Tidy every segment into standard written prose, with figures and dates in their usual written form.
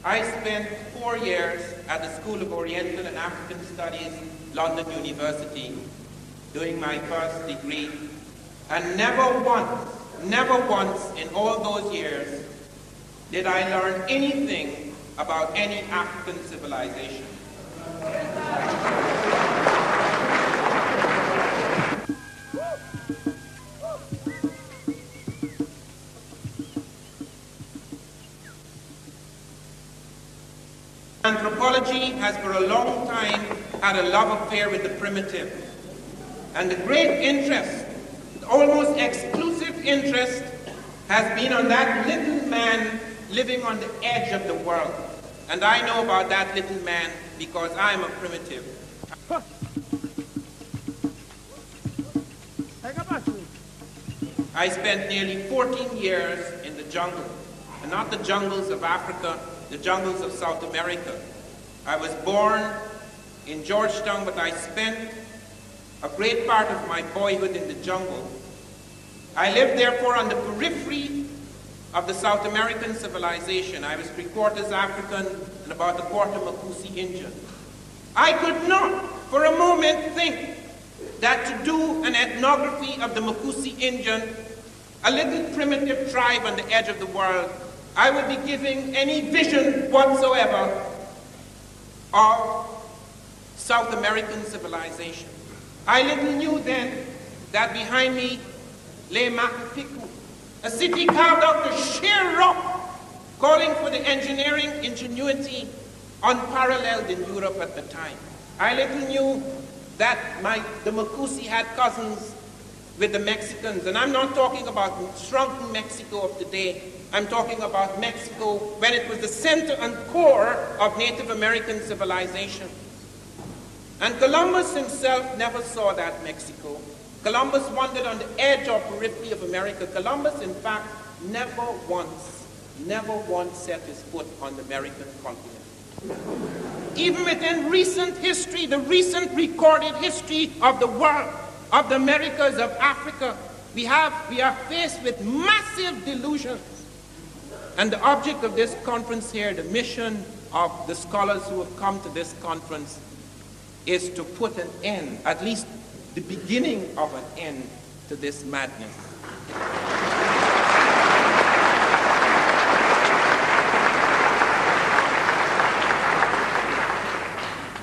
I spent 4 years at the School of Oriental and African Studies, London University, doing my first degree, and never once in all those years did I learn anything about any African civilization. Anthropology has for a long time had a love affair with the primitive. And the great interest, almost exclusive interest, has been on that little man living on the edge of the world. And I know about that little man because I am a primitive. I spent nearly 14 years in the jungle, and not the jungles of Africa, the jungles of South America. I was born in Georgetown, but I spent a great part of my boyhood in the jungle. I lived therefore on the periphery of the South American civilization. I was 3/4 African and about 1/4 Makusi Indian. I could not for a moment think that to do an ethnography of the Makusi Indian, a little primitive tribe on the edge of the world, I would be giving any vision whatsoever of South American civilization. I little knew then that behind me lay Machu Picchu, a city carved out of sheer rock, calling for the engineering ingenuity unparalleled in Europe at the time. I little knew that the Makusi had cousins with the Mexicans, and I'm not talking about shrunken Mexico of today. I'm talking about Mexico when it was the center and core of Native American civilization. And Columbus himself never saw that Mexico. Columbus wandered on the edge or periphery of America. Columbus, in fact, never once set his foot on the American continent. Even within recent history, the recent recorded history of the world, of the Americas, of Africa, we are faced with massive delusions. And the object of this conference here, the mission of the scholars who have come to this conference, is to put an end, at least the beginning of an end, to this madness.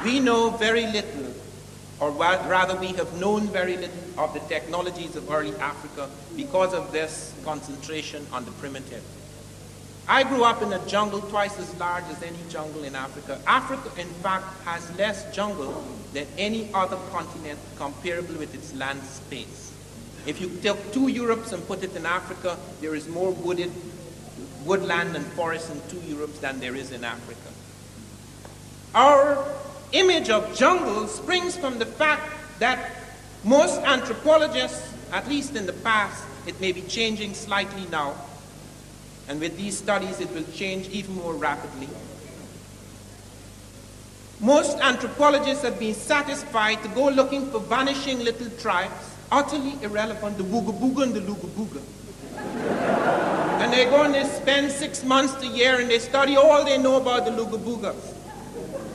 We know very little, or rather we have known very little of the technologies of early Africa because of this concentration on the primitive. I grew up in a jungle twice as large as any jungle in Africa. Africa, in fact, has less jungle than any other continent comparable with its land space. If you take 2 Europes and put it in Africa, there is more woodland and forest in 2 Europes than there is in Africa. Our image of jungle springs from the fact that most anthropologists, at least in the past, it may be changing slightly now, and with these studies it will change even more rapidly. Most anthropologists have been satisfied to go looking for vanishing little tribes, utterly irrelevant, the Booga Booga and the Luga Booga. And they go and they spend 6 months a year and they study all they know about the Luga Boogas.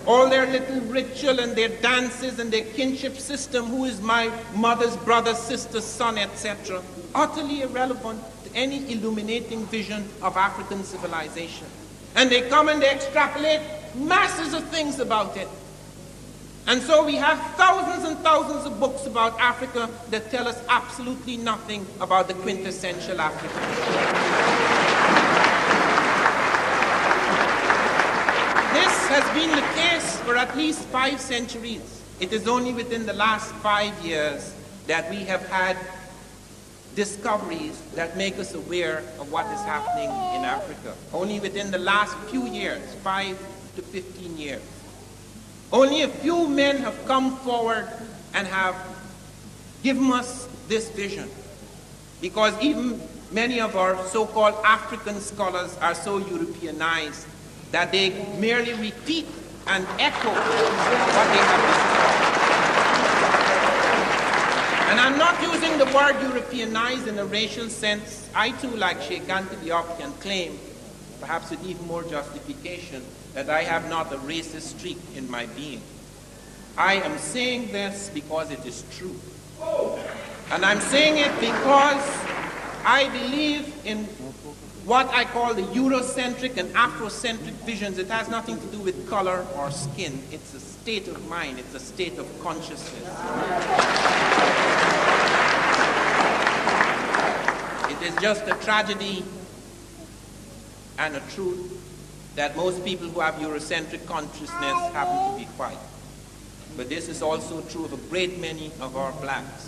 All their little ritual and their dances and their kinship system, who is my mother's brother, sister, son, etc. Utterly irrelevant to any illuminating vision of African civilization. And they come and they extrapolate masses of things about it. And so we have thousands and thousands of books about Africa that tell us absolutely nothing about the quintessential African. This has been the case for at least 5 centuries. It is only within the last 5 years that we have had discoveries that make us aware of what is happening in Africa. Only within the last few years, 5 to 15 years. Only a few men have come forward and have given us this vision. Because even many of our so-called African scholars are so Europeanized that they merely repeat and echo what they have discovered. And I'm not using the word Europeanized in a racial sense. I too, like Sheikh Anta Diop, can claim perhaps with even more justification, that I have not a racist streak in my being. I am saying this because it is true. And I'm saying it because I believe in what I call the Eurocentric and Afrocentric visions. It has nothing to do with color or skin. It's a state of mind. It's a state of consciousness. It is just a tragedy and a truth that most people who have Eurocentric consciousness happen to be white. But this is also true of a great many of our blacks.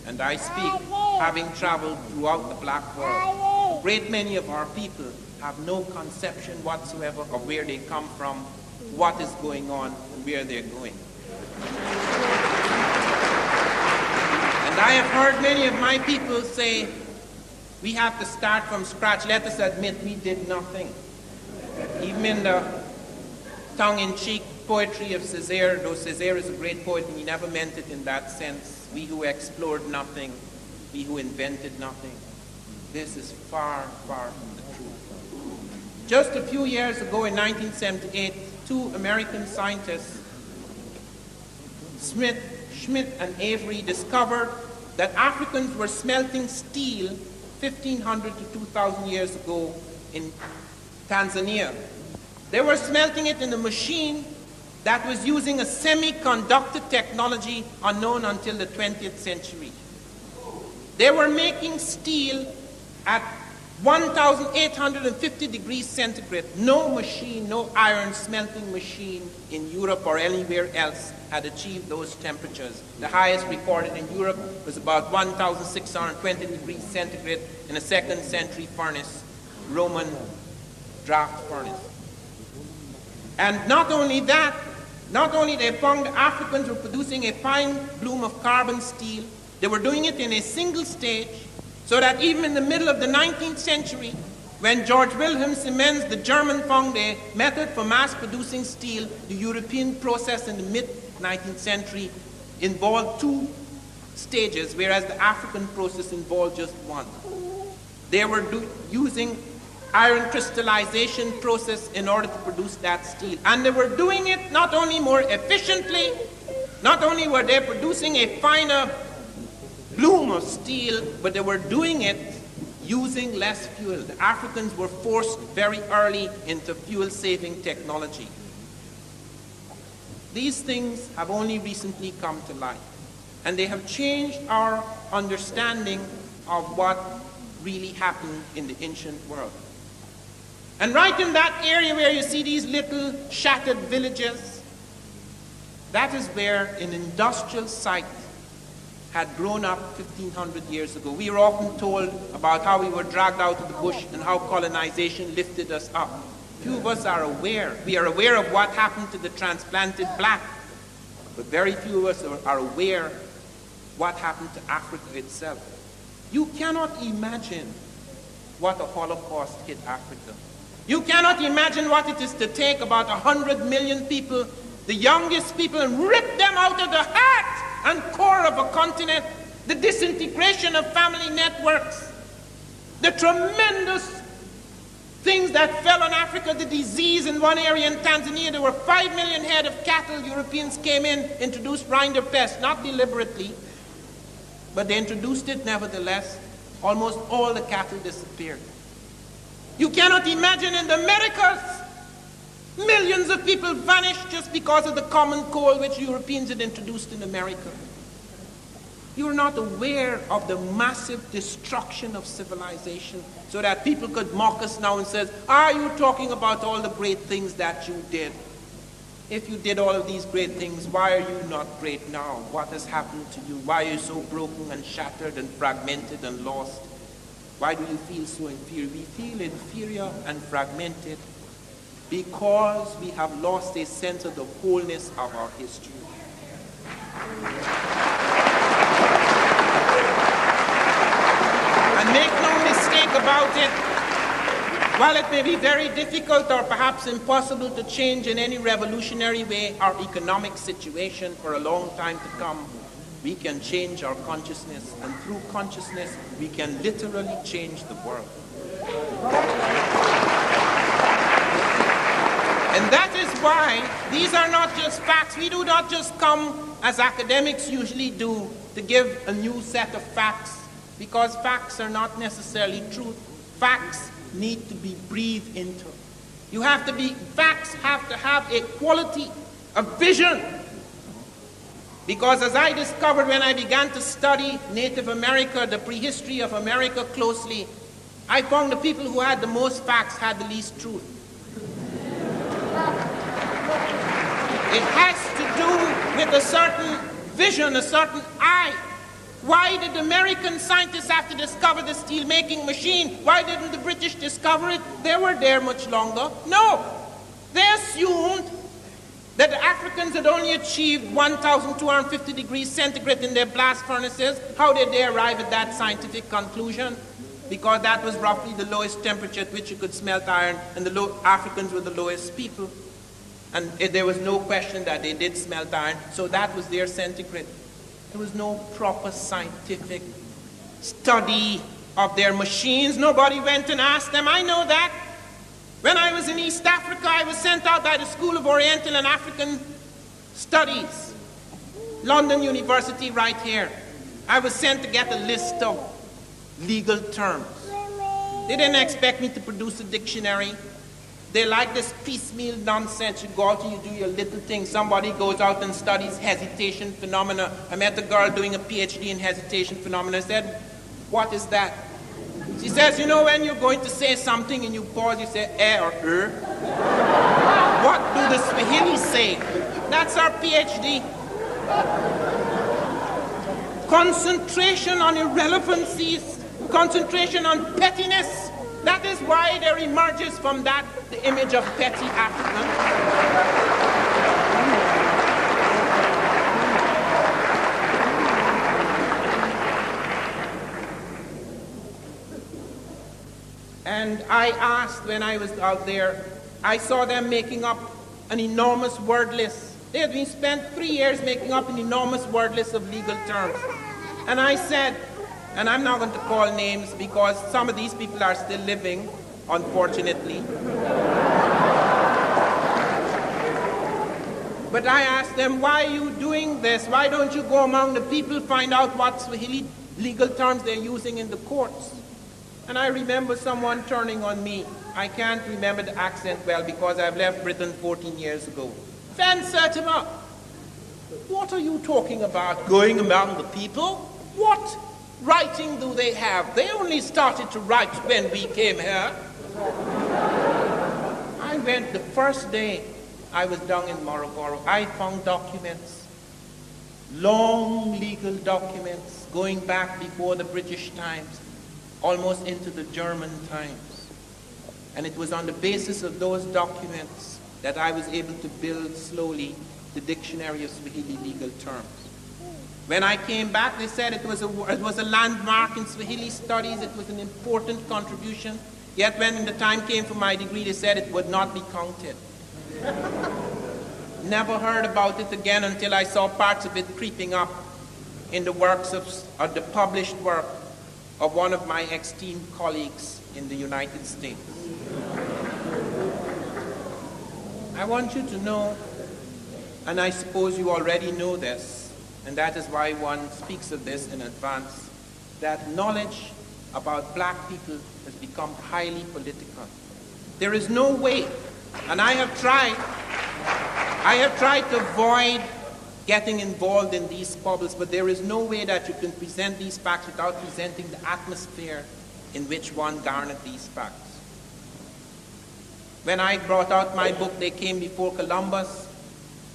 And I speak, having traveled throughout the black world. A great many of our people have no conception whatsoever of where they come from, what is going on, and where they're going. And I have heard many of my people say, we have to start from scratch. Let us admit we did nothing. Even in the tongue-in-cheek poetry of Césaire, though Césaire is a great poet and he never meant it in that sense, we who explored nothing, we who invented nothing. This is far, far from the truth. Just a few years ago in 1978, two American scientists, Schmidt and Avery, discovered that Africans were smelting steel 1,500 to 2,000 years ago in Tanzania. They were smelting it in a machine that was using a semiconductor technology unknown until the 20th century. They were making steel at 1,850 degrees centigrade. No machine, no iron smelting machine in Europe or anywhere else had achieved those temperatures. The highest recorded in Europe was about 1,620 degrees centigrade in a second century furnace, Roman draft furnace. And not only that, not only they found the Africans were producing a fine bloom of carbon steel, they were doing it in a single stage, so that even in the middle of the 19th century, when George Wilhelm Siemens, the German, found a method for mass producing steel, the European process in the mid-19th century involved two stages, whereas the African process involved just one. They were using iron crystallization process in order to produce that steel. And they were doing it not only more efficiently, not only were they producing a finer bloom of steel, but they were doing it using less fuel. The Africans were forced very early into fuel-saving technology. These things have only recently come to light, and they have changed our understanding of what really happened in the ancient world. And right in that area where you see these little shattered villages, that is where an industrial site had grown up 1,500 years ago. We are often told about how we were dragged out of the bush and how colonization lifted us up. Few of us are aware. We are aware of what happened to the transplanted black, but very few of us are aware what happened to Africa itself. You cannot imagine what a Holocaust hit Africa. You cannot imagine what it is to take about 100 million people, the youngest people, and rip them out of the heart and core of a continent, the disintegration of family networks, the tremendous things that fell on Africa, the disease in one area in Tanzania. There were 5 million head of cattle. Europeans came in, introduced rinderpest, not deliberately, but they introduced it nevertheless. Almost all the cattle disappeared. You cannot imagine in the Americas, millions of people vanished just because of the common coal which Europeans had introduced in America. You are not aware of the massive destruction of civilization, so that people could mock us now and say, are you talking about all the great things that you did? If you did all of these great things, why are you not great now? What has happened to you? Why are you so broken and shattered and fragmented and lost? Why do you feel so inferior? We feel inferior and fragmented because we have lost a sense of the wholeness of our history. And make no mistake about it, while it may be very difficult or perhaps impossible to change in any revolutionary way our economic situation for a long time to come, we can change our consciousness, and through consciousness, we can literally change the world. why these are not just facts. We do not just come, as academics usually do, to give a new set of facts, because facts are not necessarily truth. Facts need to be breathed into. Facts have to have a quality, a vision. Because as I discovered when I began to study Native America, the prehistory of America closely, I found the people who had the most facts had the least truth. It has to do with a certain vision, a certain eye. Why did American scientists have to discover the steel-making machine? Why didn't the British discover it? They were there much longer. No. They assumed that the Africans had only achieved 1,250 degrees centigrade in their blast furnaces. How did they arrive at that scientific conclusion? Because that was roughly the lowest temperature at which you could smelt iron, and the Africans were the lowest people. And there was no question that they did smelt iron, so that was their centigrade. There was no proper scientific study of their machines. Nobody went and asked them. I know that. When I was in East Africa, I was sent out by the School of Oriental and African Studies, London University right here. I was sent to get a list of legal terms. They didn't expect me to produce a dictionary. They like this piecemeal nonsense. You go out and you do your little thing. Somebody goes out and studies hesitation phenomena. I met a girl doing a PhD in hesitation phenomena. I said, what is that? She says, you know when you're going to say something and you pause, you say or What do the Swahili say? That's our PhD. Concentration on irrelevancies, concentration on pettiness. That is why there emerges from that the image of petty African. And I asked when I was out there, I saw them making up an enormous word list. They had been spent 3 years making up an enormous word list of legal terms. And I said, and I'm not going to call names because some of these people are still living, unfortunately. But I asked them, why are you doing this? Why don't you go among the people, find out what Swahili legal terms they're using in the courts? And I remember someone turning on me. I can't remember the accent well because I've left Britain 14 years ago. Van Sertima, what are you talking about? Going among the people? What writing do they have? They only started to write when we came here. I went the first day I was down in Morogoro. I found documents, long legal documents going back before the British times, almost into the German times. And it was on the basis of those documents that I was able to build slowly the dictionary of Swahili legal terms. When I came back, they said it was a landmark in Swahili studies. It was an important contribution. Yet when the time came for my degree, they said it would not be counted. Never heard about it again until I saw parts of it creeping up in the works of the published work of one of my esteemed colleagues in the United States. I want you to know, and I suppose you already know this, and that is why one speaks of this in advance, that knowledge about black people has become highly political. There is no way, and I have tried to avoid getting involved in these squabbles, but there is no way that you can present these facts without presenting the atmosphere in which one garnered these facts. When I brought out my book, They Came Before Columbus,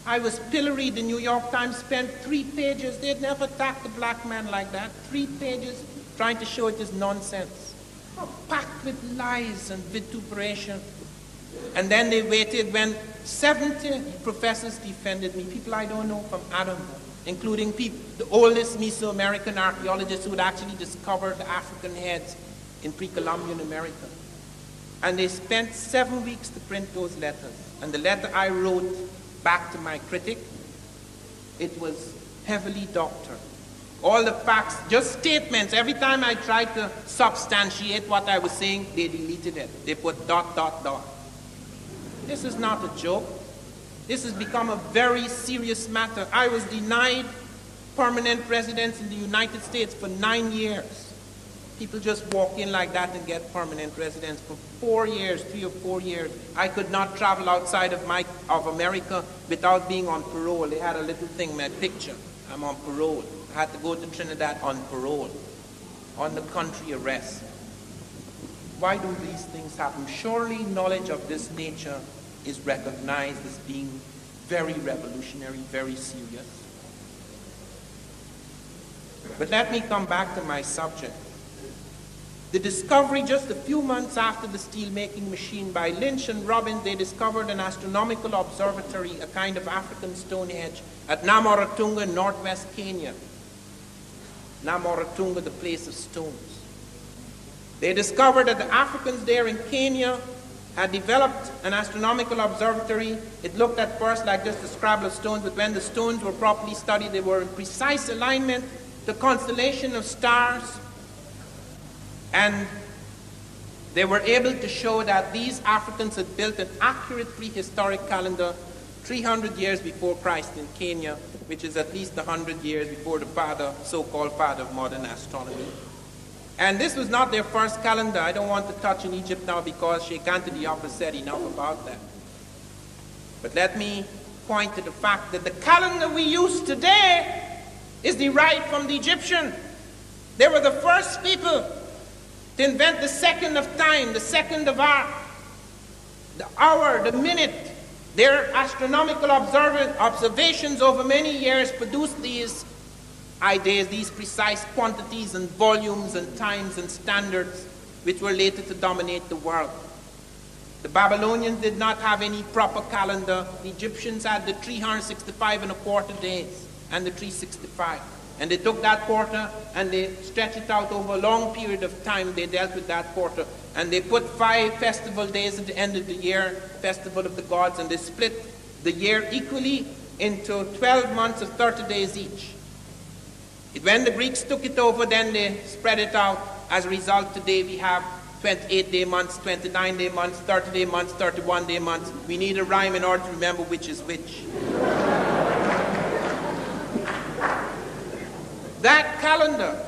I was pilloried. The New York Times spent 3 pages. They'd never attacked a black man like that. 3 pages trying to show it is nonsense. Packed with lies and vituperation. And then they waited when 70 professors defended me, people I don't know from Adam, including the oldest Mesoamerican archaeologists who had actually discovered the African heads in pre-Columbian America. And they spent 7 weeks to print those letters. And the letter I wrote back to my critic, it was heavily doctored. All the facts, just statements. Every time I tried to substantiate what I was saying, they deleted it. They put ... This is not a joke. This has become a very serious matter. I was denied permanent residence in the United States for 9 years. People just walk in like that and get permanent residence for 4 years, 3 or 4 years. I could not travel outside of America without being on parole. They had a little thing, my picture. I'm on parole. I had to go to Trinidad on parole, on the country arrest. Why do these things happen? Surely knowledge of this nature is recognized as being very revolutionary, very serious. But let me come back to my subject. The discovery just a few months after the steel-making machine by Lynch and Robbins, they discovered an astronomical observatory, a kind of African Stonehenge, at Namoratunga, northwest Kenya. Namoratunga, the place of stones. They discovered that the Africans there in Kenya had developed an astronomical observatory. It looked at first like just a scrabble of stones, but when the stones were properly studied, they were in precise alignment, the constellation of stars. And they were able to show that these Africans had built an accurate prehistoric calendar 300 years before Christ in Kenya, which is at least 100 years before the father, so-called father of modern astronomy. And this was not their first calendar. I don't want to touch on Egypt now because Sheikh Anthony Diop said enough about that. But let me point to the fact that the calendar we use today is derived from the Egyptian. They were the first people to invent the second of time, the second of art, the hour, the minute. Their astronomical observations over many years produced these ideas, these precise quantities and volumes and times and standards which were later to dominate the world. The Babylonians did not have any proper calendar. The Egyptians had the 365 and a quarter days and the 365. And they took that quarter and they stretched it out over a long period of time. They dealt with that quarter. And they put 5 festival days at the end of the year, festival of the gods, and they split the year equally into 12 months of 30 days each. When the Greeks took it over, then they spread it out. As a result, today we have 28-day months, 29-day months, 30-day months, 31-day months. We need a rhyme in order to remember which is which. That calendar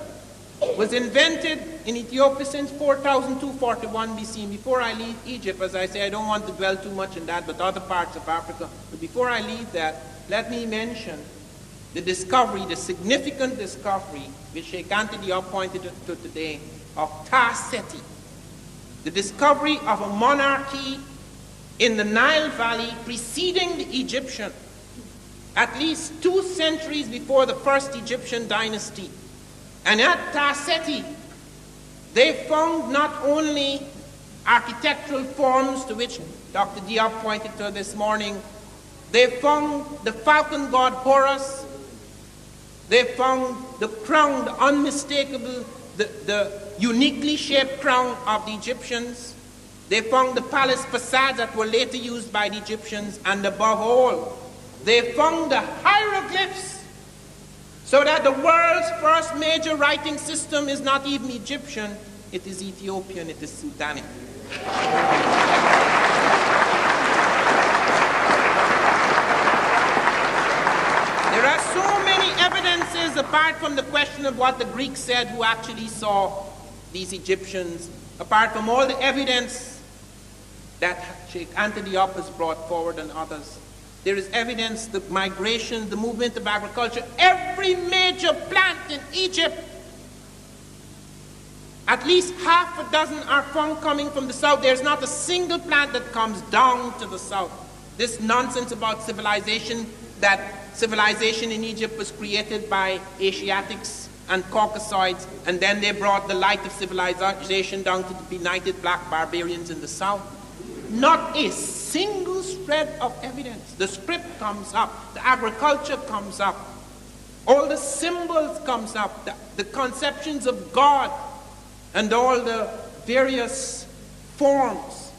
was invented in Ethiopia since 4241 BC. And before I leave Egypt, as I say, I don't want to dwell too much on that, but other parts of Africa. But before I leave that, let me mention the discovery, the significant discovery, which Sheikh Anthony Diop pointed to today, of Ta-Seti. The discovery of a monarchy in the Nile Valley preceding the Egyptian, at least 2 centuries before the first Egyptian dynasty. And at Ta-Seti, they found not only architectural forms to which Dr. Diop pointed to this morning, they found the falcon god Horus, they found the crown, the unmistakable, the uniquely shaped crown of the Egyptians. They found the palace facades that were later used by the Egyptians, and above all, they found the hieroglyphs, so that the world's first major writing system is not even Egyptian, it is Ethiopian, it is Sudanic. There are so many evidences, apart from the question of what the Greeks said, who actually saw these Egyptians, apart from all the evidence that Sheikh Anthony Diop has brought forward and others. There is evidence, the migration, the movement of agriculture. Every major plant in Egypt, at least half a dozen are found coming from the south. There's not a single plant that comes down to the south. This nonsense about civilization, that civilization in Egypt was created by Asiatics and Caucasoids, and then they brought the light of civilization down to the benighted black barbarians in the south. Not a single shred of evidence. The script comes up, the agriculture comes up, all the symbols comes up, the conceptions of God, and all the various forms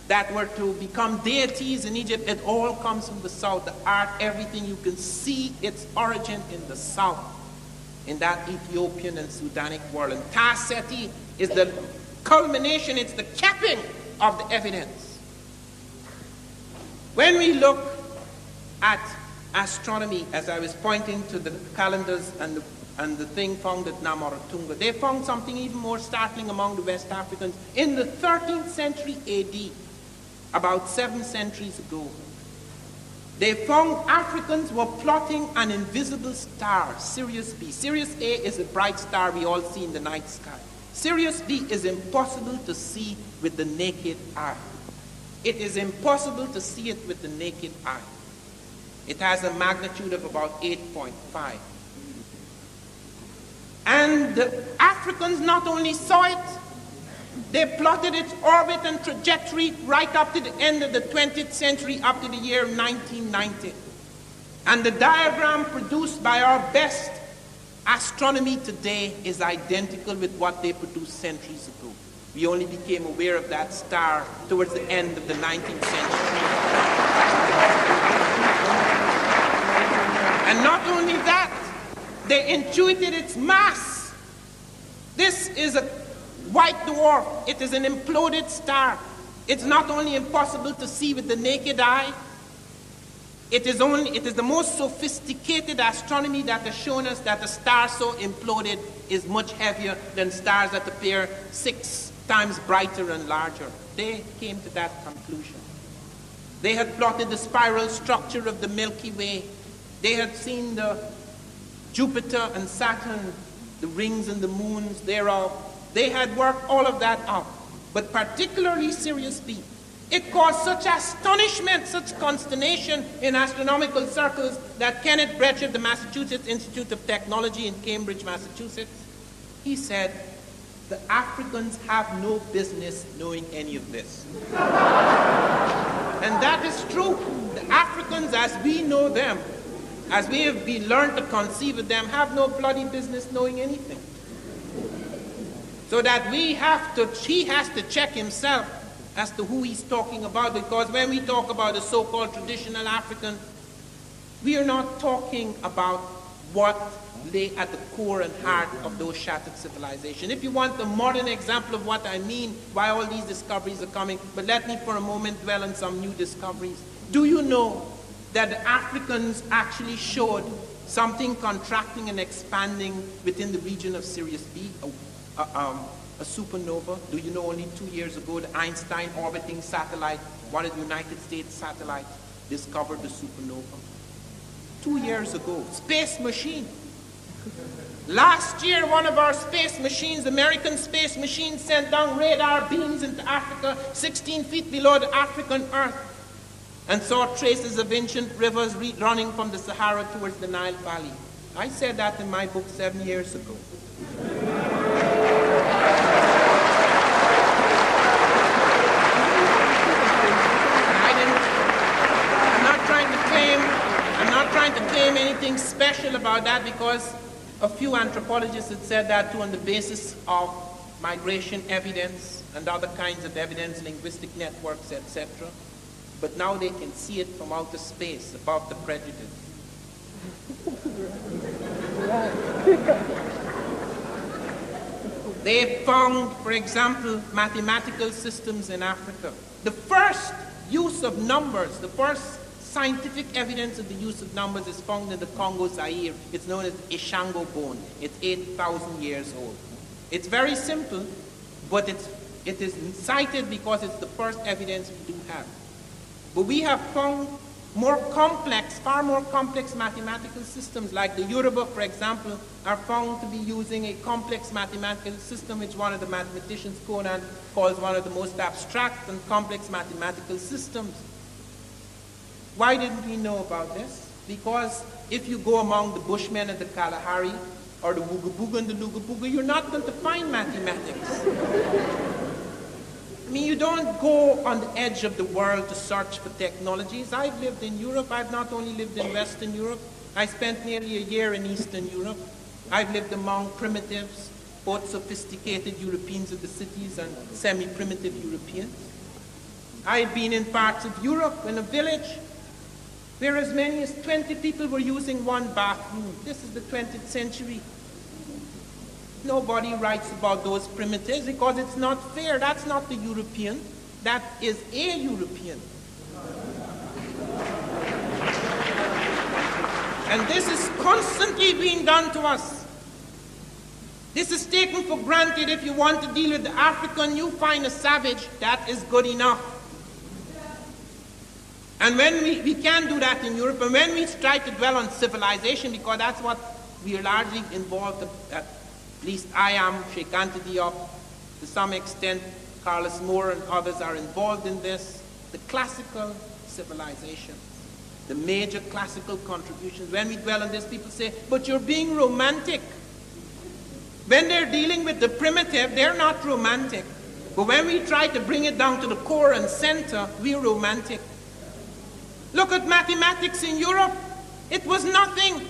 that were to become deities in Egypt. It all comes from the south. The art, everything, you can see its origin in the south, in that Ethiopian and Sudanic world. And Ta-Seti is the culmination, it's the capping of the evidence. When we look at astronomy, as I was pointing to the calendars and the thing found at Namaratunga, they found something even more startling among the West Africans. In the 13th century AD, about 7 centuries ago, they found Africans were plotting an invisible star, Sirius B. Sirius A is a bright star we all see in the night sky. Sirius B is impossible to see with the naked eye. It is impossible to see it with the naked eye. It has a magnitude of about 8.5. And the Africans not only saw it, they plotted its orbit and trajectory right up to the end of the 20th century, up to the year 1990. And the diagram produced by our best astronomy today is identical with what they produced centuries ago. We only became aware of that star towards the end of the 19th century. And not only that, they intuited its mass. This is a white dwarf. It is an imploded star. It's not only impossible to see with the naked eye, it is the most sophisticated astronomy that has shown us that a star so imploded is much heavier than stars that appear 6 times brighter and larger. They came to that conclusion. They had plotted the spiral structure of the Milky Way. They had seen the Jupiter and Saturn, the rings and the moons thereof. They had worked all of that out. But particularly Sirius B. It caused such astonishment, such consternation in astronomical circles that Kenneth Brecher of the Massachusetts Institute of Technology in Cambridge, Massachusetts, he said, the Africans have no business knowing any of this. And that is true. The Africans, as we know them, as we have been learned to conceive of them, have no bloody business knowing anything. So that he has to check himself as to who he's talking about, because when we talk about the so-called traditional African, we are not talking about what lay at the core and heart of those shattered civilizations. If you want a modern example of what I mean, why all these discoveries are coming, but let me for a moment dwell on some new discoveries. Do you know that the Africans actually showed something contracting and expanding within the region of Sirius B, a supernova? Do you know only 2 years ago the Einstein orbiting satellite, one of the United States satellites, discovered the supernova? 2 years ago. Space machine. Last year, one of our space machines, American space machines, sent down radar beams into Africa 16 feet below the African Earth and saw traces of ancient rivers running from the Sahara towards the Nile Valley. I said that in my book 7 years ago. I'm not trying to claim anything special about that, because a few anthropologists had said that too on the basis of migration evidence and other kinds of evidence, linguistic networks, etc. But now they can see it from outer space, above the prejudice. They found, for example, mathematical systems in Africa. The first use of numbers, the first scientific evidence of the use of numbers is found in the Congo Zaire. It's known as the Ishango bone. It's 8,000 years old. It's very simple, but it is cited because it's the first evidence we do have. But we have found far more complex mathematical systems, like the Yoruba, for example, are found to be using a complex mathematical system which one of the mathematicians, Conan, calls one of the most abstract and complex mathematical systems. Why didn't we know about this? Because if you go among the Bushmen and the Kalahari, or the Wugabuga and the Lugabuga, you're not going to find mathematics. I mean, you don't go on the edge of the world to search for technologies. I've lived in Europe. I've not only lived in Western Europe. I spent nearly a year in Eastern Europe. I've lived among primitives, both sophisticated Europeans of the cities and semi-primitive Europeans. I've been in parts of Europe, in a village, where as many as 20 people were using one bathroom. This is the 20th century. Nobody writes about those primitives because it's not fair. That's not the European. That is a European. And this is constantly being done to us. This is taken for granted. If you want to deal with the African, you find a savage, that is good enough. And when we can't do that in Europe, and when we try to dwell on civilization, because that's what we are largely involved, at least I am, Sheikh Anta Diop, to some extent, Carlos Moore and others are involved in this, the classical civilization, the major classical contributions. When we dwell on this, people say, but you're being romantic. When they're dealing with the primitive, they're not romantic. But when we try to bring it down to the core and center, we're romantic. Look at mathematics in Europe. It was nothing.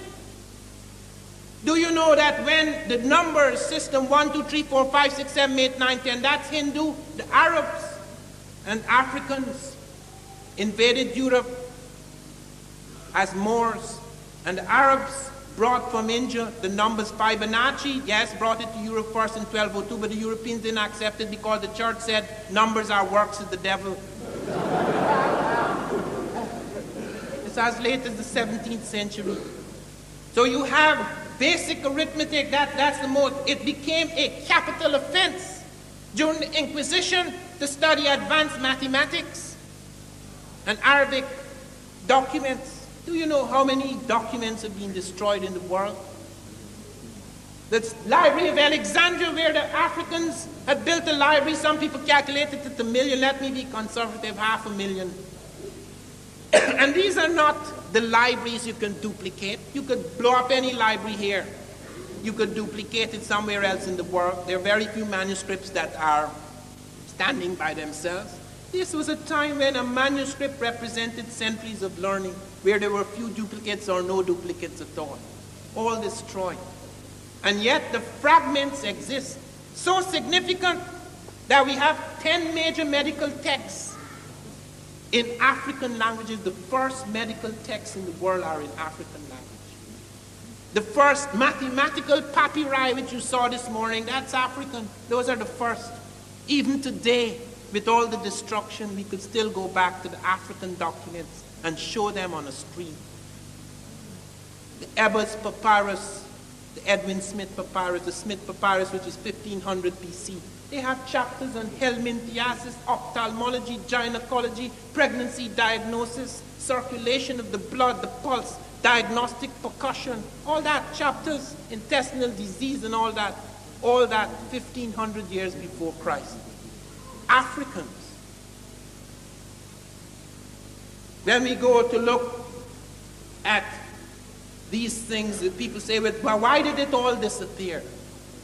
Do you know that when the number system 1, 2, 3, 4, 5, 6, 7, 8, 9, 10, that's Hindu, the Arabs and Africans invaded Europe as Moors, and the Arabs brought from India the numbers Fibonacci, yes, brought it to Europe first in 1202, but the Europeans didn't accept it because the church said numbers are works of the devil. It's as late as the 17th century. So you have basic arithmetic, that's the most. It became a capital offense during the Inquisition to study advanced mathematics and Arabic documents. Do you know how many documents have been destroyed in the world? The Library of Alexandria, where the Africans had built a library, some people calculated it 1 million, let me be conservative, 500,000. And these are not the libraries you can duplicate. You could blow up any library here. You could duplicate it somewhere else in the world. There are very few manuscripts that are standing by themselves. This was a time when a manuscript represented centuries of learning, where there were few duplicates or no duplicates at all destroyed. And yet the fragments exist, so significant that we have 10 major medical texts in African languages. The first medical texts in the world are in African language. The first mathematical papyri which you saw this morning, that's African. Those are the first. Even today, with all the destruction, we could still go back to the African documents and show them on a screen. The Ebers papyrus, the Edwin Smith papyrus, the Smith papyrus, which is 1500 BC. They have chapters on helminthiasis, ophthalmology, gynecology, pregnancy diagnosis, circulation of the blood, the pulse, diagnostic percussion, all that, chapters, intestinal disease and all that 1500 years before Christ. Africans. When we go to look at these things, that people say, well, why did it all disappear?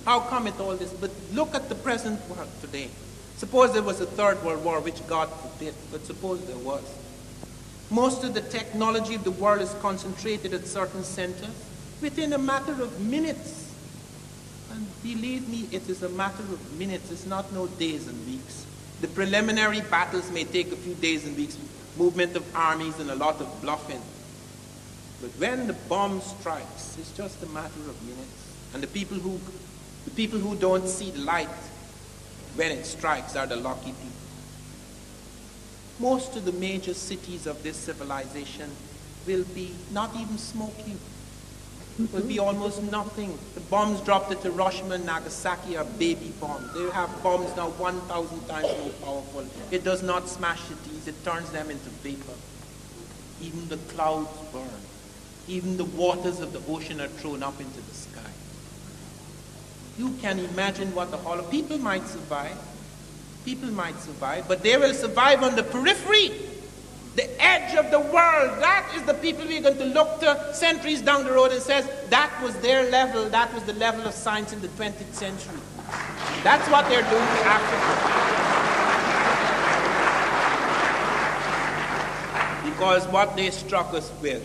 How come it all this? But look at the present world today. Suppose there was a third world war, which God forbid, but suppose there was. Most of the technology of the world is concentrated at certain centers within a matter of minutes. And believe me, it is a matter of minutes. It's not no days and weeks. The preliminary battles may take a few days and weeks, movement of armies and a lot of bluffing. But when the bomb strikes, it's just a matter of minutes. And the people who don't see the light when it strikes are the lucky people. Most of the major cities of this civilization will be not even smoking. Will be almost nothing. The bombs dropped at Hiroshima and Nagasaki are baby bombs. They have bombs now 1,000 times more powerful. It does not smash cities, it turns them into vapor. Even the clouds burn. Even the waters of the ocean are thrown up into the sky. You can imagine what the horror. People might survive, but they will survive on the periphery. The edge of the world, that is the people we're going to look to centuries down the road and says, that was their level, that was the level of science in the 20th century. That's what they're doing to Africa. Because what they struck us with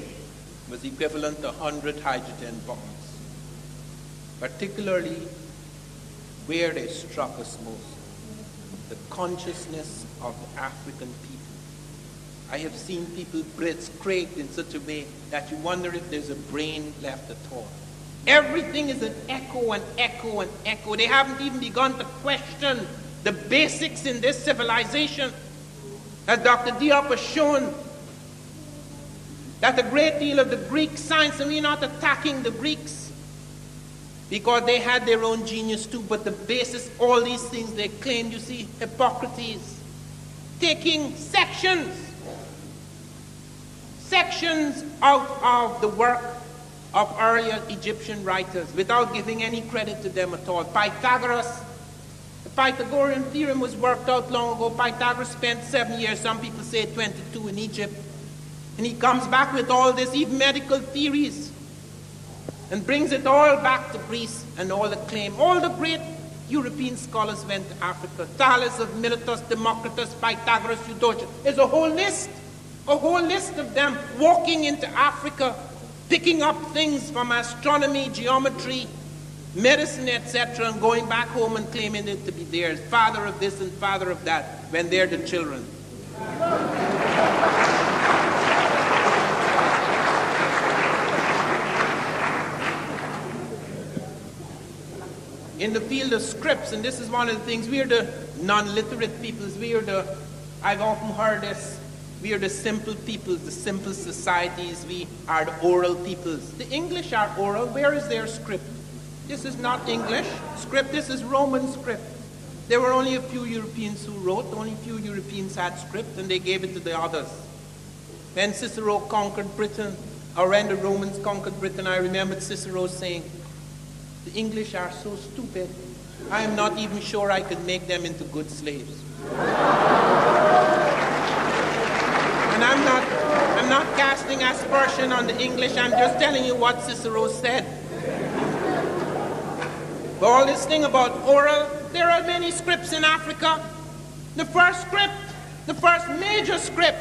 was equivalent to 100 hydrogen bombs. Particularly where they struck us most, the consciousness of the African people. I have seen people scraped in such a way that you wonder if there's a brain left at all. Everything is an echo and echo and echo. They haven't even begun to question the basics in this civilization. As Dr. Diop has shown, that a great deal of the Greek science, and we're not attacking the Greeks, because they had their own genius too, but the basis, all these things they claimed, you see, Hippocrates, taking sections out of the work of earlier Egyptian writers without giving any credit to them at all. Pythagoras, the Pythagorean theorem was worked out long ago. Pythagoras spent 7 years, some people say 22, in Egypt. And he comes back with all this, even medical theories, and brings it all back to Greece and all the claim. All the great European scholars went to Africa. Thales of Miletus, Democritus, Pythagoras, Eudoxus. There's a whole list of them walking into Africa, picking up things from astronomy, geometry, medicine, etc., and going back home and claiming it to be theirs. Father of this and father of that, when they're the children. In the field of scripts, and this is one of the things, we are the non-literate peoples, I've often heard this, we are the simple peoples, the simple societies, we are the oral peoples. The English are oral. Where is their script? This is not English script, this is Roman script. There were only a few Europeans who wrote, only a few Europeans had script, and they gave it to the others. When Cicero conquered Britain, or when the Romans conquered Britain, I remembered Cicero saying, the English are so stupid, I am not even sure I could make them into good slaves. And I'm not casting aspersion on the English, I'm just telling you what Cicero said. But all this thing about oral, there are many scripts in Africa. The first major script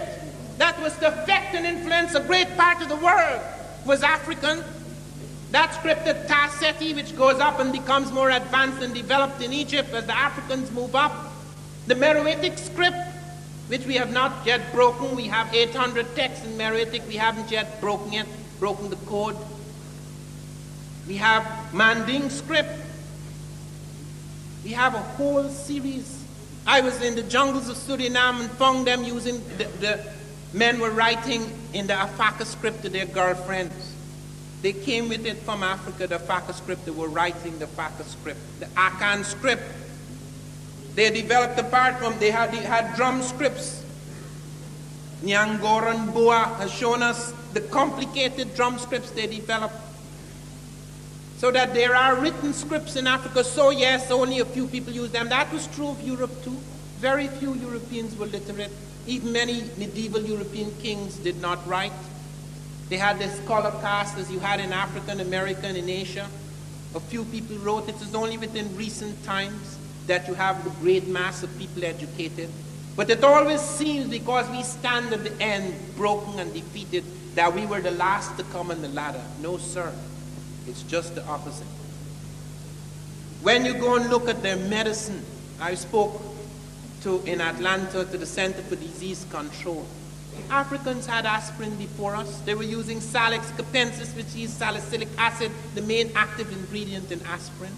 that was to affect and influence a great part of the world was African. That script at Tasseti, which goes up and becomes more advanced and developed in Egypt as the Africans move up. The Meroitic script, which we have not yet broken. We have 800 texts in Meroitic. We haven't yet broken the code. We have Manding script. We have a whole series. I was in the jungles of Suriname and found them using, the men were writing in the Afaka script to their girlfriends. They came with it from Africa, the Afaka script. They were writing the Afaka script. The Akan script. They developed apart from, they had drum scripts. Nyangoran Boa has shown us the complicated drum scripts they developed. So that there are written scripts in Africa. So yes, only a few people use them. That was true of Europe too. Very few Europeans were literate. Even many medieval European kings did not write. They had this scholar caste as you had in Africa and America and in Asia. A few people wrote. It is only within recent times that you have the great mass of people educated. But it always seems, because we stand at the end, broken and defeated, that we were the last to come on the ladder. No, sir. It's just the opposite. When you go and look at their medicine, I spoke in Atlanta to the Center for Disease Control. Africans had aspirin before us. They were using Salix capensis, which is salicylic acid, the main active ingredient in aspirin.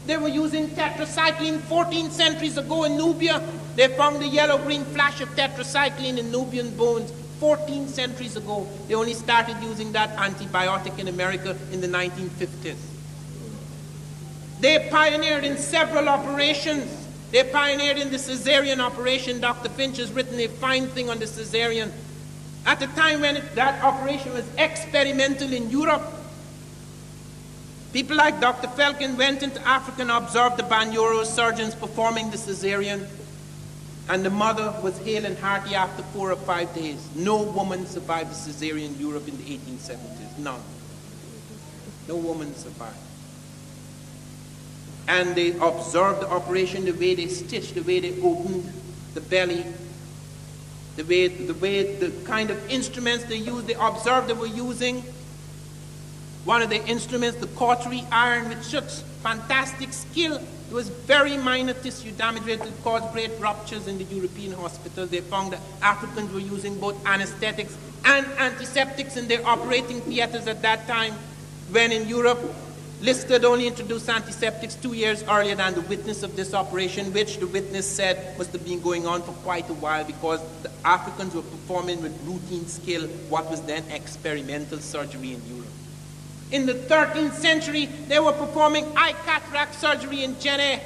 They were using tetracycline 14 centuries ago in Nubia. They found the yellow-green flash of tetracycline in Nubian bones 14 centuries ago. They only started using that antibiotic in America in the 1950s. They pioneered in several operations. They pioneered in the cesarean operation. Dr. Finch has written a fine thing on the cesarean. At the time when that operation was experimental in Europe, people like Dr. Felkin went into Africa and observed the Banyoro surgeons performing the cesarean, and the mother was hale and hearty after 4 or 5 days. No woman survived the cesarean in Europe in the 1870s. None. No woman survived. And they observed the operation, the way they stitched, the way they opened the belly, the kind of instruments they used. They observed they were using one of the instruments, the cautery iron, with such fantastic skill. It was very minor tissue damage that caused great ruptures in the European hospitals. They found that Africans were using both anesthetics and antiseptics in their operating theaters at that time, when in Europe Lister only introduced antiseptics 2 years earlier than the witness of this operation, which the witness said must have been going on for quite a while because the Africans were performing with routine skill what was then experimental surgery in Europe. In the 13th century, they were performing eye cataract surgery in Chennai.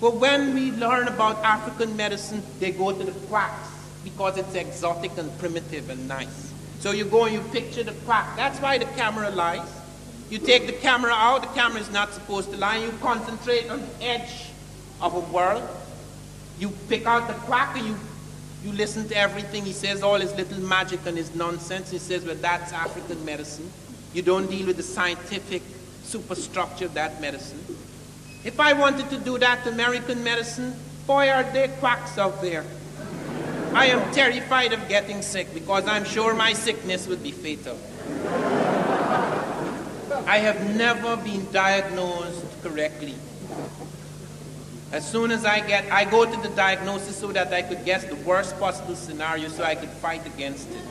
But when we learn about African medicine, they go to the quacks because it's exotic and primitive and nice. So you go and you picture the quack. That's why the camera lies. You take the camera out, the camera is not supposed to lie. You concentrate on the edge of a world. You pick out the quack and you listen to everything he says, all his little magic and his nonsense. He says, well, that's African medicine. You don't deal with the scientific superstructure of that medicine. If I wanted to do that to American medicine, boy, are there quacks out there. I am terrified of getting sick because I'm sure my sickness would be fatal. I have never been diagnosed correctly. As soon as I go to the diagnosis so that I could guess the worst possible scenario so I could fight against it.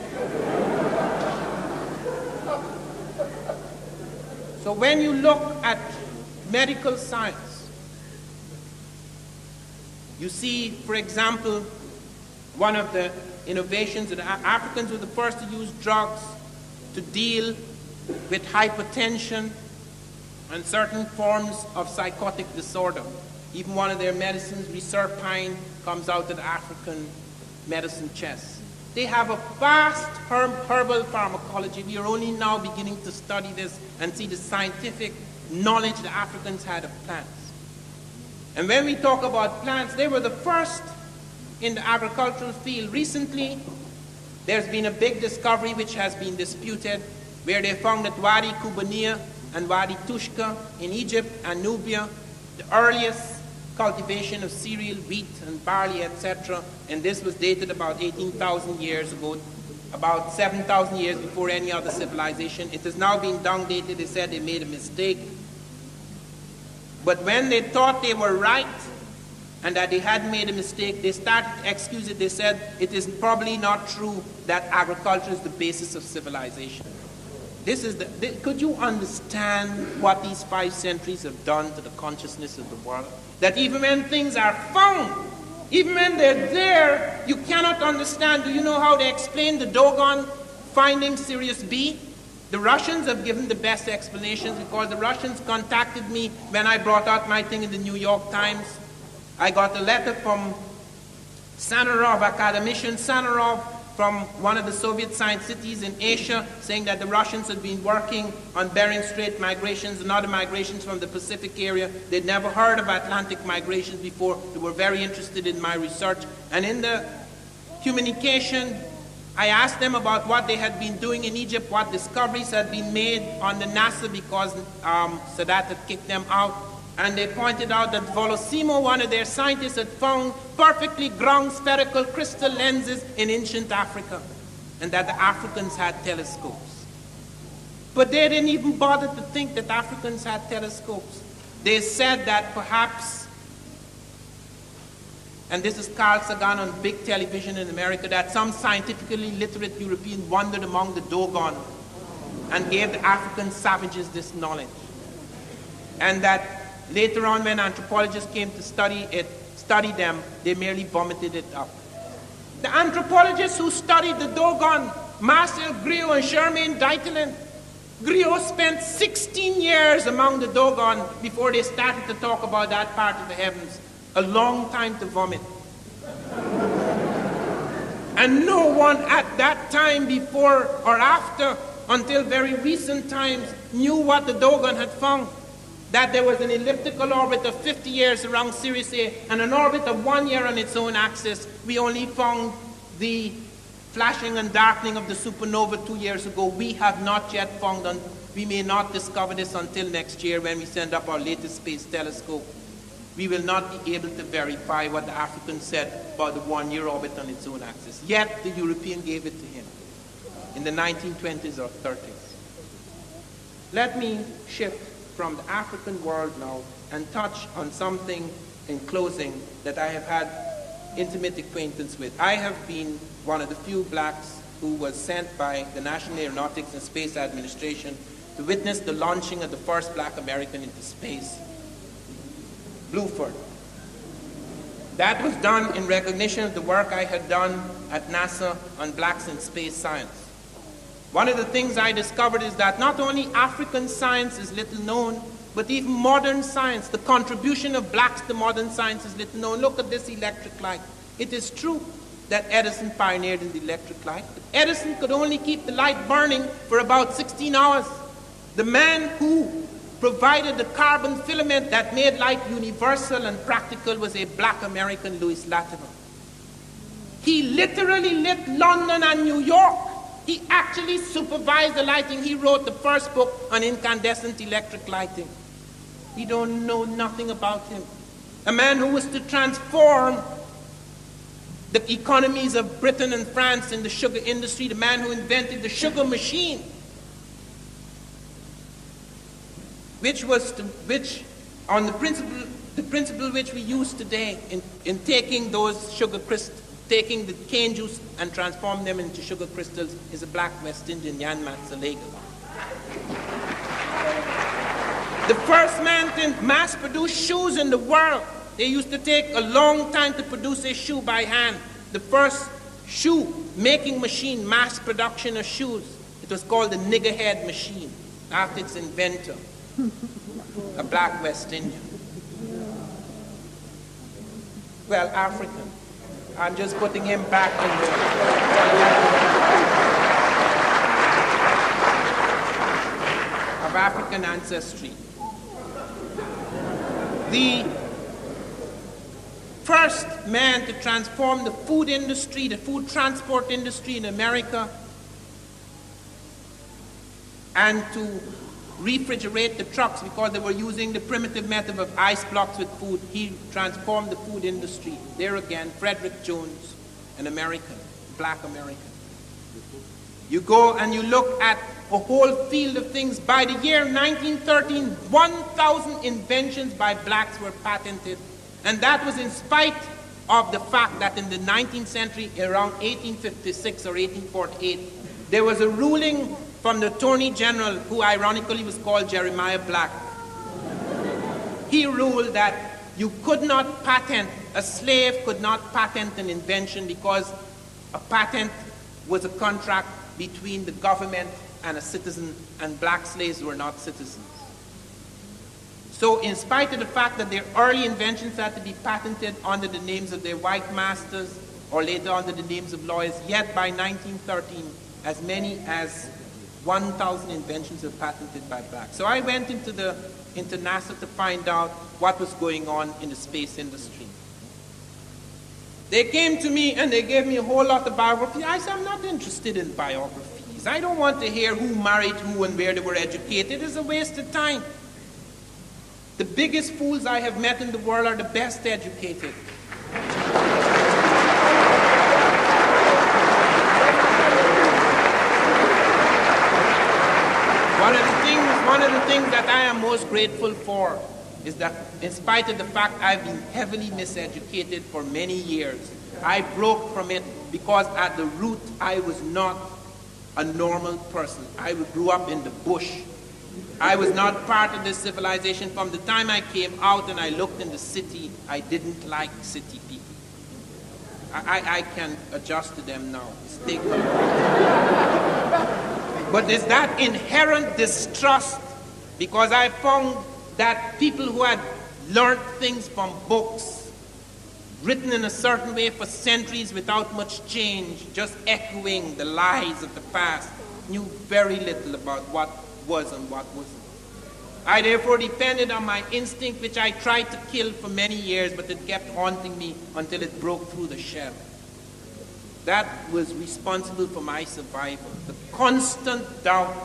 So when you look at medical science, you see, for example, one of the innovations that Africans were the first to use drugs to deal with hypertension and certain forms of psychotic disorder. Even one of their medicines, reserpine, comes out of the African medicine chest. They have a vast herbal pharmacology. We are only now beginning to study this and see the scientific knowledge the Africans had of plants. And when we talk about plants, they were the first in the agricultural field. Recently, there's been a big discovery which has been disputed, where they found that Wadi Kubania and Wadi Tushka in Egypt and Nubia, the earliest cultivation of cereal, wheat, and barley, etc., and this was dated about 18,000 years ago, about 7,000 years before any other civilization. It has now been down-dated. They said they made a mistake. But when they thought they were right, and that they had made a mistake, they started to excuse it. They said it is probably not true that agriculture is the basis of civilization. Could you understand what these 5 centuries have done to the consciousness of the world? That even when things are found, even when they're there, you cannot understand. Do you know how they explain the Dogon finding Sirius B? The Russians have given the best explanations because the Russians contacted me when I brought out my thing in the New York Times. I got a letter from Sanarov, academician Sanarov, from one of the Soviet science cities in Asia, saying that the Russians had been working on Bering Strait migrations and other migrations from the Pacific area. They'd never heard of Atlantic migrations before. They were very interested in my research. And in the communication, I asked them about what they had been doing in Egypt, what discoveries had been made on the NASA because Sadat had kicked them out. And they pointed out that Volosimo, one of their scientists, had found perfectly ground spherical crystal lenses in ancient Africa, and that the Africans had telescopes. But they didn't even bother to think that Africans had telescopes. They said that perhaps, and this is Carl Sagan on big television in America, that some scientifically literate European wandered among the Dogon and gave the African savages this knowledge. And that later on, when anthropologists came to study them, they merely vomited it up. The anthropologists who studied the Dogon, Marcel Griot and Germain Dietelin, Griot spent 16 years among the Dogon before they started to talk about that part of the heavens. A long time to vomit. And no one at that time, before or after, until very recent times, knew what the Dogon had found. That there was an elliptical orbit of 50 years around Sirius A and an orbit of 1 year on its own axis. We only found the flashing and darkening of the supernova 2 years ago. We have not yet found, and we may not discover this until next year when we send up our latest space telescope. We will not be able to verify what the African said about the 1 year orbit on its own axis. Yet the European gave it to him in the 1920s or 30s. Let me shift from the African world now and touch on something in closing that I have had intimate acquaintance with. I have been one of the few blacks who was sent by the National Aeronautics and Space Administration to witness the launching of the first black American into space, Bluford. That was done in recognition of the work I had done at NASA on blacks in space science. One of the things I discovered is that not only African science is little known, but even modern science, the contribution of blacks to modern science is little known. Look at this electric light. It is true that Edison pioneered in the electric light, but Edison could only keep the light burning for about 16 hours. The man who provided the carbon filament that made light universal and practical was a black American, Louis Latimer. He literally lit London and New York. He actually supervised the lighting. He wrote the first book on incandescent electric lighting. We don't know nothing about him. A man who was to transform the economies of Britain and France in the sugar industry, the man who invented the sugar machine, which on the principle which we use today in taking those sugar crystals, taking the cane juice and transform them into sugar crystals, is a black West Indian, Jan Matsalega. The first man to mass produce shoes in the world. They used to take a long time to produce a shoe by hand. The first shoe making machine, mass production of shoes, it was called the niggerhead machine, after its inventor, a black West Indian. Well, African. I'm just putting him back in the of African ancestry. The first man to transform the food industry, the food transport industry in America, and to refrigerate the trucks because they were using the primitive method of ice blocks with food. He transformed the food industry. There again, Frederick Jones, an American, black American. You go and you look at a whole field of things. By the year 1913, 1,000 inventions by blacks were patented. And that was in spite of the fact that in the 19th century, around 1856 or 1848, there was a ruling from the Attorney General, who ironically was called Jeremiah Black. He ruled that you could not patent, a slave could not patent an invention because a patent was a contract between the government and a citizen, and black slaves were not citizens. So in spite of the fact that their early inventions had to be patented under the names of their white masters or later under the names of lawyers, yet by 1913, as many as 1,000 inventions were patented by blacks. So I went into NASA to find out what was going on in the space industry. They came to me and they gave me a whole lot of biography. I said, I'm not interested in biographies. I don't want to hear who married who and where they were educated. It's a waste of time. The biggest fools I have met in the world are the best educated. One of the things that I am most grateful for is that in spite of the fact I've been heavily miseducated for many years, I broke from it because at the root I was not a normal person. I grew up in the bush. I was not part of this civilization. From the time I came out and I looked in the city, I didn't like city people. I can adjust to them now. But there's that inherent distrust, because I found that people who had learned things from books, written in a certain way for centuries without much change, just echoing the lies of the past, knew very little about what was and what wasn't. I therefore depended on my instinct, which I tried to kill for many years, but it kept haunting me until it broke through the shell. That was responsible for my survival. The constant doubt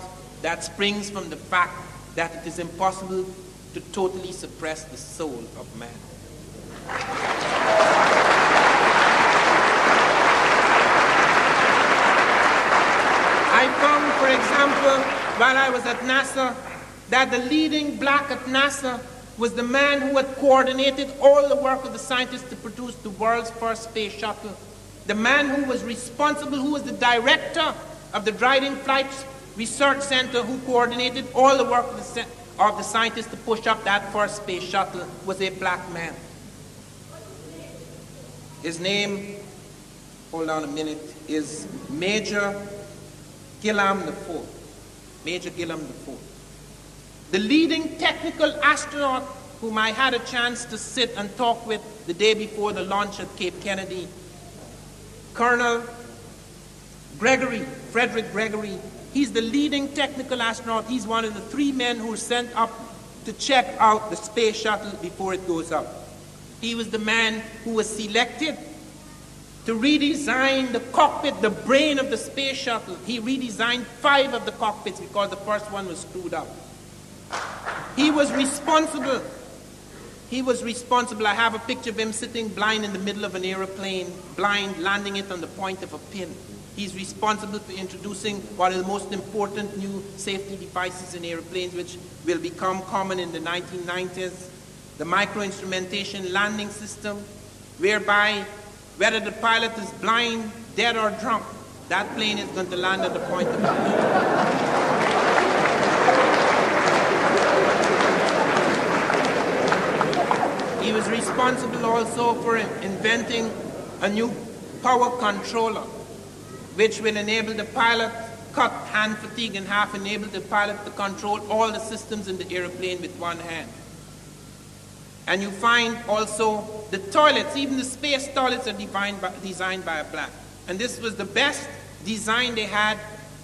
that springs from the fact that it is impossible to totally suppress the soul of man. I found, for example, while I was at NASA, that the leading black at NASA was the man who had coordinated all the work of the scientists to produce the world's first space shuttle. The man who was responsible, who was the director of the Dryden Flight research center who coordinated all the work of the scientists to push up that first space shuttle was a black man. His name, hold on a minute, is Major Gillam IV. Major Gillam IV. The leading technical astronaut whom I had a chance to sit and talk with the day before the launch at Cape Kennedy, Colonel Gregory, Frederick Gregory. He's the leading technical astronaut. He's one of the 3 men who were sent up to check out the space shuttle before it goes up. He was the man who was selected to redesign the cockpit, the brain of the space shuttle. He redesigned 5 of the cockpits because the first one was screwed up. He was responsible. I have a picture of him sitting blind in the middle of an airplane, blind, landing it on the point of a pin. He's responsible for introducing one of the most important new safety devices in airplanes, which will become common in the 1990s, the micro-instrumentation landing system, whereby whether the pilot is blind, dead, or drunk, that plane is going to land at the point of a pin. He was responsible also for inventing a new power controller, which will enable the pilot, cut hand fatigue in half, enable the pilot to control all the systems in the airplane with one hand. And you find also the toilets, even the space toilets are designed by a black. And this was the best design they had,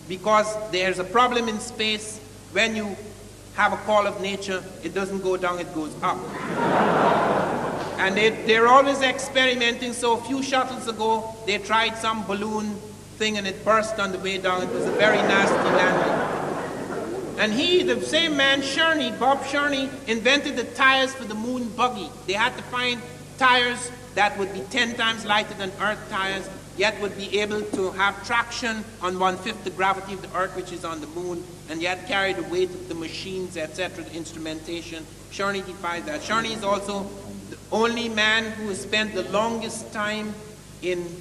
because there's a problem in space. When you have a call of nature, it doesn't go down, it goes up. And they're always experimenting. So a few shuttles ago, they tried some balloon thing and it burst on the way down. It was a very nasty landing. And he, the same man, Bob Sherney, invented the tires for the moon buggy. They had to find tires that would be 10 times lighter than Earth tires, yet would be able to have traction on 1/5 the gravity of the Earth, which is on the moon, and yet carry the weight of the machines, etc., the instrumentation. Sherney devised that. Sherney is also the only man who has spent the longest time in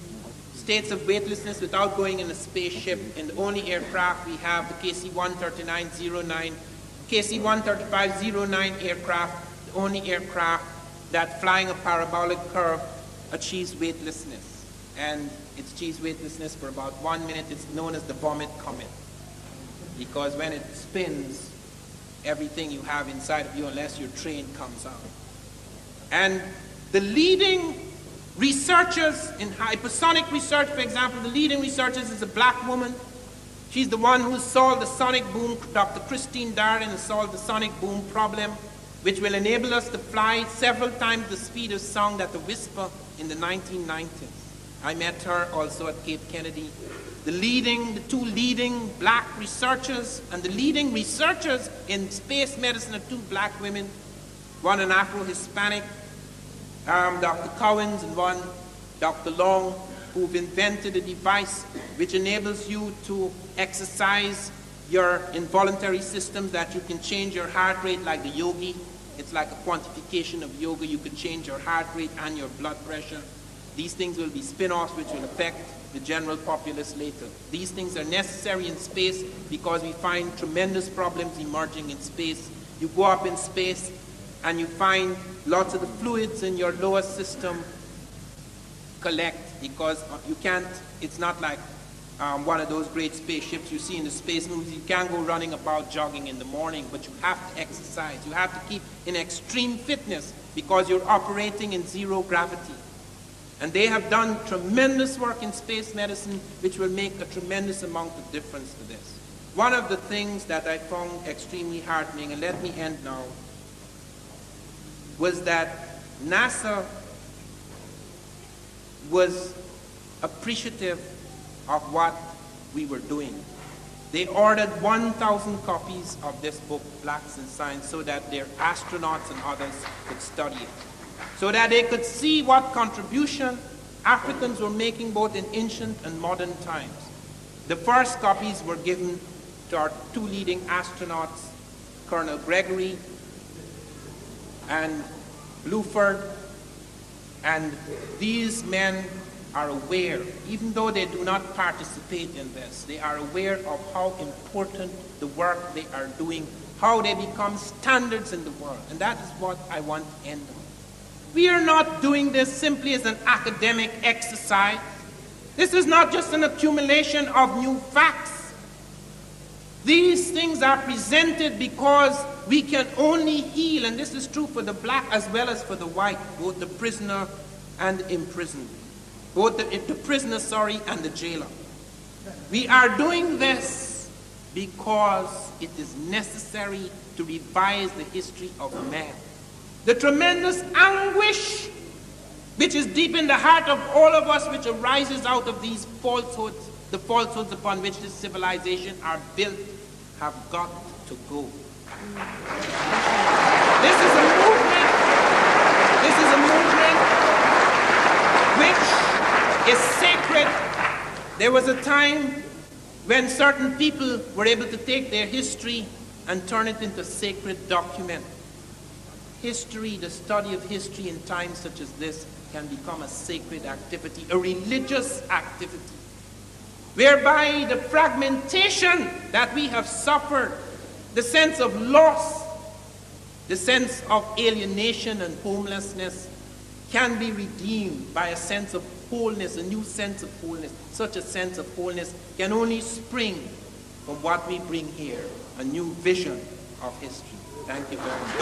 states of weightlessness without going in a spaceship. In the only aircraft we have, the KC-13509 aircraft, the only aircraft that, flying a parabolic curve, achieves weightlessness. And it achieves weightlessness for about 1 minute. It's known as the vomit comet, because when it spins, everything you have inside of you, unless your train comes out. And the leading researchers in hypersonic research, for example, the leading researchers is a black woman. She's the one who solved the sonic boom. Dr. Christine Darden has solved the sonic boom problem, which will enable us to fly several times the speed of sound at the whisper in the 1990s. I met her also at Cape Kennedy. The 2 leading black researchers, and the leading researchers in space medicine are 2 black women, one an Afro-Hispanic, Dr. Cowens, and one Dr. Long, who've invented a device which enables you to exercise your involuntary systems, that you can change your heart rate like the yogi. It's like a quantification of yoga. You can change your heart rate and your blood pressure. These things will be spin-offs which will affect the general populace later. These things are necessary in space because we find tremendous problems emerging in space. You go up in space and you find lots of the fluids in your lower system collect, because you can't, it's not like one of those great spaceships you see in the space movies. You can't go running about jogging in the morning, but you have to exercise. You have to keep in extreme fitness because you're operating in zero gravity. And they have done tremendous work in space medicine which will make a tremendous amount of difference to this. One of the things that I found extremely heartening, and let me end now, was that NASA was appreciative of what we were doing. They ordered 1,000 copies of this book, Blacks in Science, so that their astronauts and others could study it, so that they could see what contribution Africans were making both in ancient and modern times. The first copies were given to our 2 leading astronauts, Colonel Gregory and Bluford, and these men are aware, even though they do not participate in this, they are aware of how important the work they are doing, how they become standards in the world. And that is what I want to end on. We are not doing this simply as an academic exercise. This is not just an accumulation of new facts. These things are presented because we can only heal, and this is true for the black as well as for the white, both the prisoner and the imprisoned, both the prisoner, and the jailer. We are doing this because it is necessary to revise the history of man. The tremendous anguish which is deep in the heart of all of us, which arises out of these falsehoods, the falsehoods upon which this civilization are built, have got to go. This is a movement. This is a movement which is sacred. There was a time when certain people were able to take their history and turn it into a sacred document. History, the study of history in times such as this, can become a sacred activity, a religious activity, whereby the fragmentation that we have suffered, the sense of loss, the sense of alienation and homelessness, can be redeemed by a sense of wholeness, a new sense of wholeness. Such a sense of wholeness can only spring from what we bring here, a new vision of history. Thank you very much.